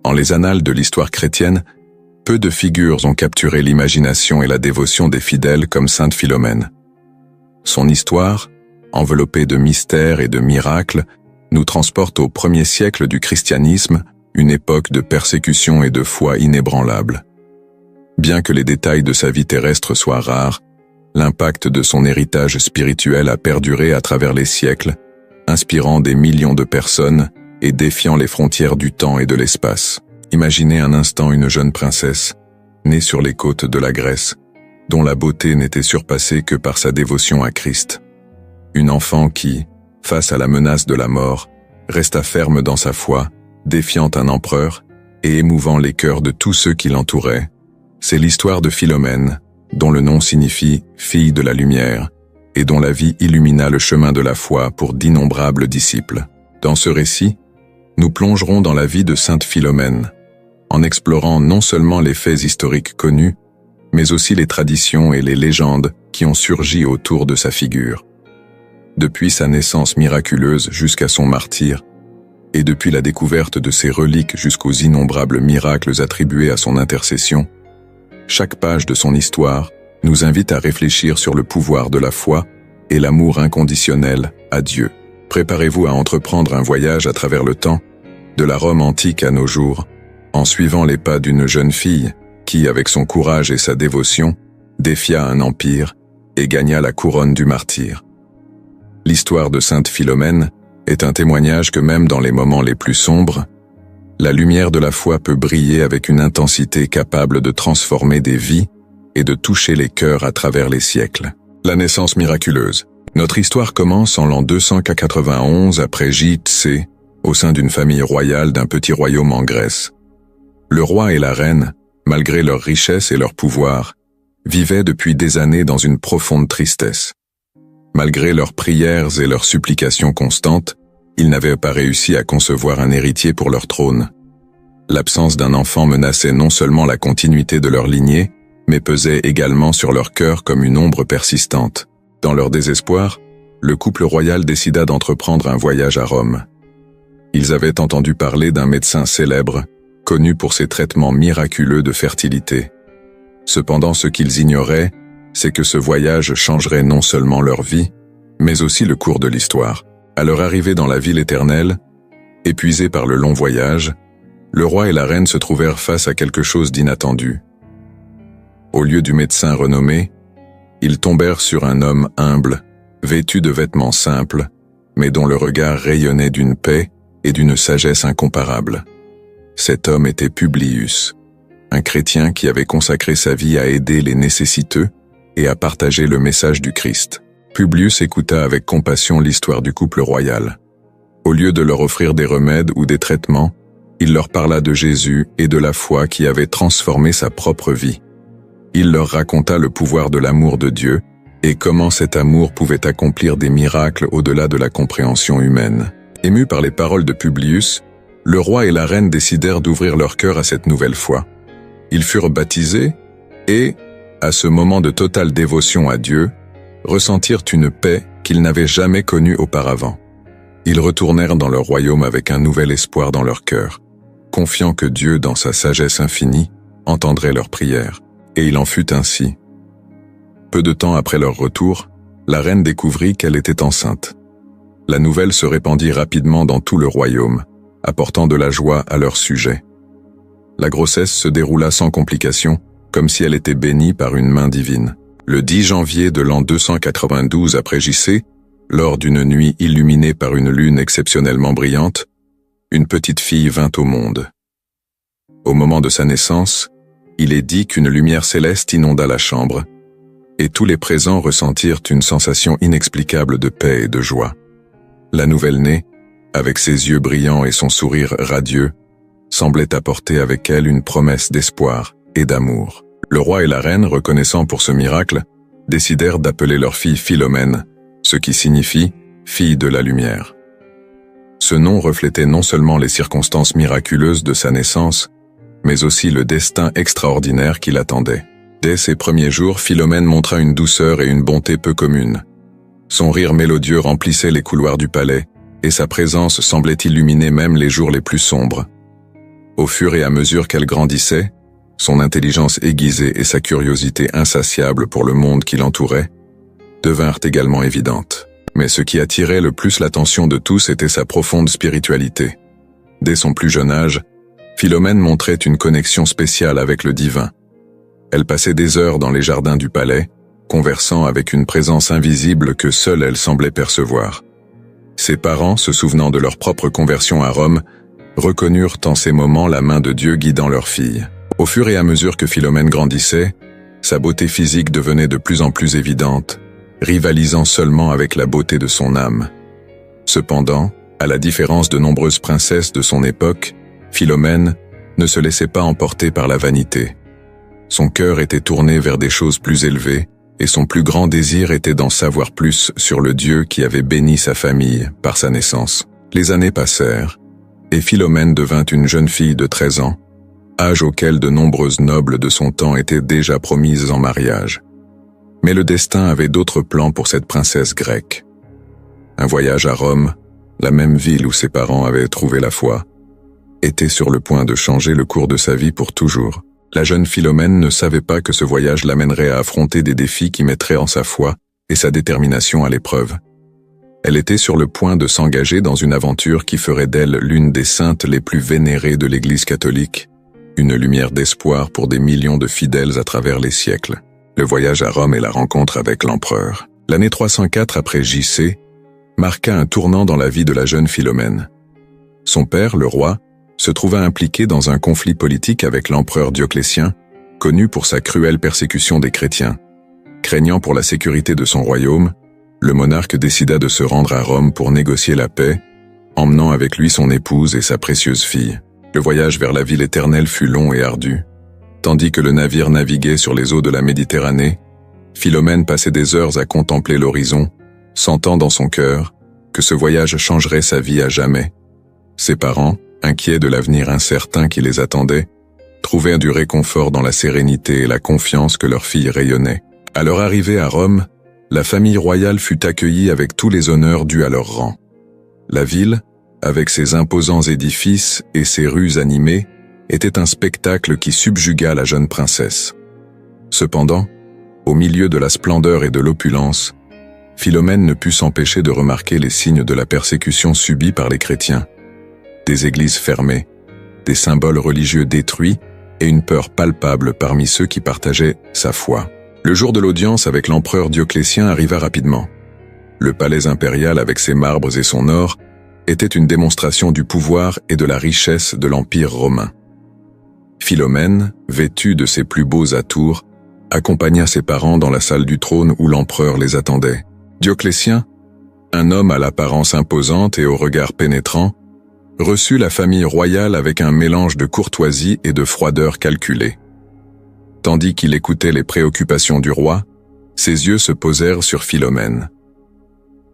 En les annales de l'histoire chrétienne, peu de figures ont capturé l'imagination et la dévotion des fidèles comme sainte Philomène. Son histoire, enveloppée de mystères et de miracles, nous transporte au 1er siècle du christianisme, une époque de persécution et de foi inébranlable. Bien que les détails de sa vie terrestre soient rares, l'impact de son héritage spirituel a perduré à travers les siècles, inspirant des millions de personnes et défiant les frontières du temps et de l'espace. Imaginez un instant une jeune princesse, née sur les côtes de la Grèce, dont la beauté n'était surpassée que par sa dévotion à Christ. Une enfant qui, face à la menace de la mort, resta ferme dans sa foi, défiant un empereur et émouvant les cœurs de tous ceux qui l'entouraient. C'est l'histoire de Philomène, dont le nom signifie « fille de la lumière » et dont la vie illumina le chemin de la foi pour d'innombrables disciples. Dans ce récit, nous plongerons dans la vie de sainte Philomène, en explorant non seulement les faits historiques connus, mais aussi les traditions et les légendes qui ont surgi autour de sa figure. Depuis sa naissance miraculeuse jusqu'à son martyre, et depuis la découverte de ses reliques jusqu'aux innombrables miracles attribués à son intercession, chaque page de son histoire nous invite à réfléchir sur le pouvoir de la foi et l'amour inconditionnel à Dieu. Préparez-vous à entreprendre un voyage à travers le temps, de la Rome antique à nos jours, en suivant les pas d'une jeune fille qui, avec son courage et sa dévotion, défia un empire et gagna la couronne du martyr. L'histoire de sainte Philomène est un témoignage que même dans les moments les plus sombres, la lumière de la foi peut briller avec une intensité capable de transformer des vies et de toucher les cœurs à travers les siècles. La naissance miraculeuse. Notre histoire commence en l'an 291 après J.T.C., au sein d'une famille royale d'un petit royaume en Grèce. Le roi et la reine, malgré leur richesse et leur pouvoir, vivaient depuis des années dans une profonde tristesse. Malgré leurs prières et leurs supplications constantes, ils n'avaient pas réussi à concevoir un héritier pour leur trône. L'absence d'un enfant menaçait non seulement la continuité de leur lignée, mais pesait également sur leur cœur comme une ombre persistante. Dans leur désespoir, le couple royal décida d'entreprendre un voyage à Rome. Ils avaient entendu parler d'un médecin célèbre, connu pour ses traitements miraculeux de fertilité. Cependant, ce qu'ils ignoraient, c'est que ce voyage changerait non seulement leur vie, mais aussi le cours de l'histoire. À leur arrivée dans la ville éternelle, épuisés par le long voyage, le roi et la reine se trouvèrent face à quelque chose d'inattendu. Au lieu du médecin renommé, ils tombèrent sur un homme humble, vêtu de vêtements simples, mais dont le regard rayonnait d'une paix et d'une sagesse incomparables. Cet homme était Publius, un chrétien qui avait consacré sa vie à aider les nécessiteux et à partager le message du Christ. Publius écouta avec compassion l'histoire du couple royal. Au lieu de leur offrir des remèdes ou des traitements, il leur parla de Jésus et de la foi qui avait transformé sa propre vie. Il leur raconta le pouvoir de l'amour de Dieu et comment cet amour pouvait accomplir des miracles au-delà de la compréhension humaine. Émus par les paroles de Publius, le roi et la reine décidèrent d'ouvrir leur cœur à cette nouvelle foi. Ils furent baptisés et, à ce moment de totale dévotion à Dieu, ressentirent une paix qu'ils n'avaient jamais connue auparavant. Ils retournèrent dans leur royaume avec un nouvel espoir dans leur cœur, confiant que Dieu, dans sa sagesse infinie, entendrait leurs prières. Et il en fut ainsi. Peu de temps après leur retour, la reine découvrit qu'elle était enceinte. La nouvelle se répandit rapidement dans tout le royaume, apportant de la joie à leur sujet. La grossesse se déroula sans complications, comme si elle était bénie par une main divine. Le 10 janvier de l'an 292 après J.C., lors d'une nuit illuminée par une lune exceptionnellement brillante, une petite fille vint au monde. Au moment de sa naissance, il est dit qu'une lumière céleste inonda la chambre, et tous les présents ressentirent une sensation inexplicable de paix et de joie. La nouvelle-née, avec ses yeux brillants et son sourire radieux, semblait apporter avec elle une promesse d'espoir et d'amour. Le roi et la reine, reconnaissant pour ce miracle, décidèrent d'appeler leur fille Philomène, ce qui signifie « fille de la lumière ». Ce nom reflétait non seulement les circonstances miraculeuses de sa naissance, mais aussi le destin extraordinaire qui l'attendait. Dès ses premiers jours, Philomène montra une douceur et une bonté peu communes. Son rire mélodieux remplissait les couloirs du palais, et sa présence semblait illuminer même les jours les plus sombres. Au fur et à mesure qu'elle grandissait, son intelligence aiguisée et sa curiosité insatiable pour le monde qui l'entourait devinrent également évidentes. Mais ce qui attirait le plus l'attention de tous était sa profonde spiritualité. Dès son plus jeune âge, Philomène montrait une connexion spéciale avec le divin. Elle passait des heures dans les jardins du palais, conversant avec une présence invisible que seule elle semblait percevoir. Ses parents, se souvenant de leur propre conversion à Rome, reconnurent en ces moments la main de Dieu guidant leur fille. Au fur et à mesure que Philomène grandissait, sa beauté physique devenait de plus en plus évidente, rivalisant seulement avec la beauté de son âme. Cependant, à la différence de nombreuses princesses de son époque, Philomène ne se laissait pas emporter par la vanité. Son cœur était tourné vers des choses plus élevées, et son plus grand désir était d'en savoir plus sur le Dieu qui avait béni sa famille par sa naissance. Les années passèrent, et Philomène devint une jeune fille de 13 ans, âge auquel de nombreuses nobles de son temps étaient déjà promises en mariage. Mais le destin avait d'autres plans pour cette princesse grecque. Un voyage à Rome, la même ville où ses parents avaient trouvé la foi, était sur le point de changer le cours de sa vie pour toujours. La jeune Philomène ne savait pas que ce voyage l'amènerait à affronter des défis qui mettraient en sa foi et sa détermination à l'épreuve. Elle était sur le point de s'engager dans une aventure qui ferait d'elle l'une des saintes les plus vénérées de l'Église catholique, une lumière d'espoir pour des millions de fidèles à travers les siècles. Le voyage à Rome et la rencontre avec l'empereur. L'année 304 après JC marqua un tournant dans la vie de la jeune Philomène. Son père, le roi, se trouva impliqué dans un conflit politique avec l'empereur Dioclétien, connu pour sa cruelle persécution des chrétiens. Craignant pour la sécurité de son royaume, le monarque décida de se rendre à Rome pour négocier la paix, emmenant avec lui son épouse et sa précieuse fille. Le voyage vers la ville éternelle fut long et ardu. Tandis que le navire naviguait sur les eaux de la Méditerranée, Philomène passait des heures à contempler l'horizon, sentant dans son cœur que ce voyage changerait sa vie à jamais. Ses parents, inquiets de l'avenir incertain qui les attendait, trouvèrent du réconfort dans la sérénité et la confiance que leur fille rayonnait. À leur arrivée à Rome, la famille royale fut accueillie avec tous les honneurs dus à leur rang. La ville, avec ses imposants édifices et ses rues animées, était un spectacle qui subjugua la jeune princesse. Cependant, au milieu de la splendeur et de l'opulence, Philomène ne put s'empêcher de remarquer les signes de la persécution subie par les chrétiens. Des églises fermées, des symboles religieux détruits et une peur palpable parmi ceux qui partageaient sa foi. Le jour de l'audience avec l'empereur Dioclétien arriva rapidement. Le palais impérial avec ses marbres et son or était une démonstration du pouvoir et de la richesse de l'Empire romain. Philomène, vêtue de ses plus beaux atours, accompagna ses parents dans la salle du trône où l'empereur les attendait. Dioclétien, un homme à l'apparence imposante et au regard pénétrant, reçut la famille royale avec un mélange de courtoisie et de froideur calculée. Tandis qu'il écoutait les préoccupations du roi, ses yeux se posèrent sur Philomène.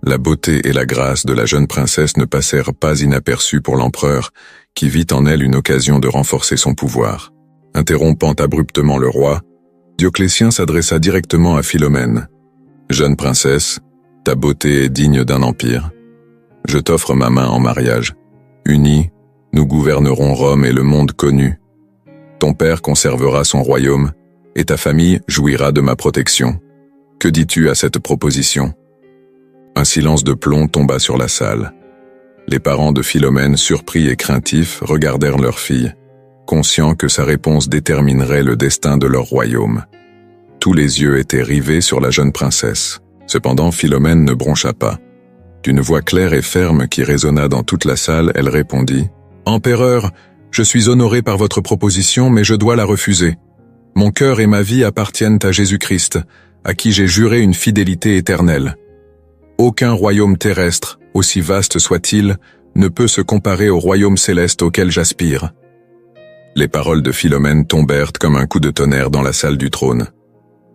La beauté et la grâce de la jeune princesse ne passèrent pas inaperçues pour l'empereur, qui vit en elle une occasion de renforcer son pouvoir. Interrompant abruptement le roi, Dioclétien s'adressa directement à Philomène. « Jeune princesse, ta beauté est digne d'un empire. Je t'offre ma main en mariage. Unis, nous gouvernerons Rome et le monde connu. Ton père conservera son royaume, et ta famille jouira de ma protection. Que dis-tu à cette proposition ?» Un silence de plomb tomba sur la salle. Les parents de Philomène, surpris et craintifs, regardèrent leur fille, conscients que sa réponse déterminerait le destin de leur royaume. Tous les yeux étaient rivés sur la jeune princesse. Cependant, Philomène ne broncha pas. D'une voix claire et ferme qui résonna dans toute la salle, elle répondit « Empereur, je suis honorée par votre proposition, mais je dois la refuser. Mon cœur et ma vie appartiennent à Jésus-Christ, à qui j'ai juré une fidélité éternelle. Aucun royaume terrestre, aussi vaste soit-il, ne peut se comparer au royaume céleste auquel j'aspire. » Les paroles de Philomène tombèrent comme un coup de tonnerre dans la salle du trône.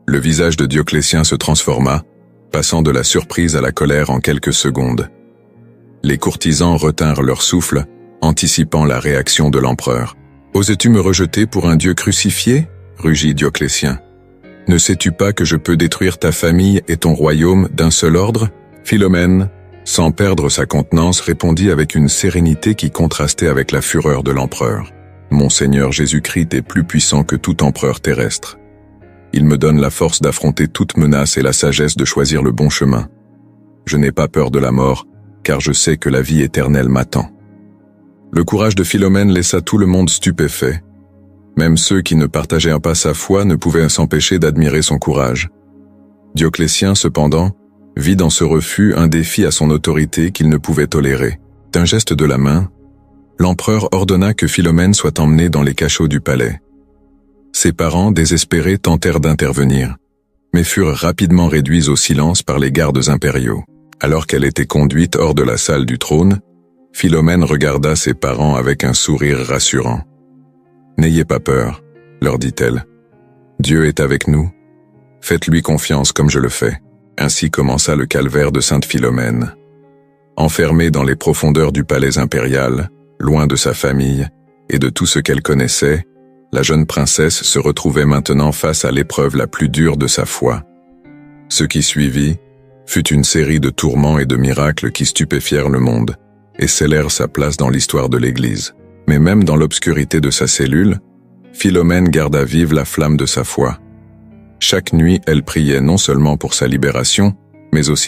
Le visage de Dioclétien se transforma, passant de la surprise à la colère en quelques secondes. Les courtisans retinrent leur souffle, anticipant la réaction de l'empereur. « Oses-tu me rejeter pour un Dieu crucifié ?» rugit Dioclétien. « Ne sais-tu pas que je peux détruire ta famille et ton royaume d'un seul ordre ?» Philomène, sans perdre sa contenance, répondit avec une sérénité qui contrastait avec la fureur de l'empereur. « Mon Seigneur Jésus-Christ est plus puissant que tout empereur terrestre. Il me donne la force d'affronter toute menace et la sagesse de choisir le bon chemin. Je n'ai pas peur de la mort, car je sais que la vie éternelle m'attend. » Le courage de Philomène laissa tout le monde stupéfait. Même ceux qui ne partageaient pas sa foi ne pouvaient s'empêcher d'admirer son courage. Dioclétien, cependant, vit dans ce refus un défi à son autorité qu'il ne pouvait tolérer. D'un geste de la main, l'empereur ordonna que Philomène soit emmenée dans les cachots du palais. Ses parents, désespérés, tentèrent d'intervenir, mais furent rapidement réduits au silence par les gardes impériaux. Alors qu'elle était conduite hors de la salle du trône, Philomène regarda ses parents avec un sourire rassurant. « N'ayez pas peur, leur dit-elle. Dieu est avec nous. Faites-lui confiance comme je le fais. » Ainsi commença le calvaire de Sainte Philomène. Enfermée dans les profondeurs du palais impérial, loin de sa famille et de tout ce qu'elle connaissait, la jeune princesse se retrouvait maintenant face à l'épreuve la plus dure de sa foi. Ce qui suivit fut une série de tourments et de miracles qui stupéfièrent le monde et scellèrent sa place dans l'histoire de l'Église. Mais même dans l'obscurité de sa cellule, Philomène garda vive la flamme de sa foi. Chaque nuit, elle priait non seulement pour sa libération, mais aussi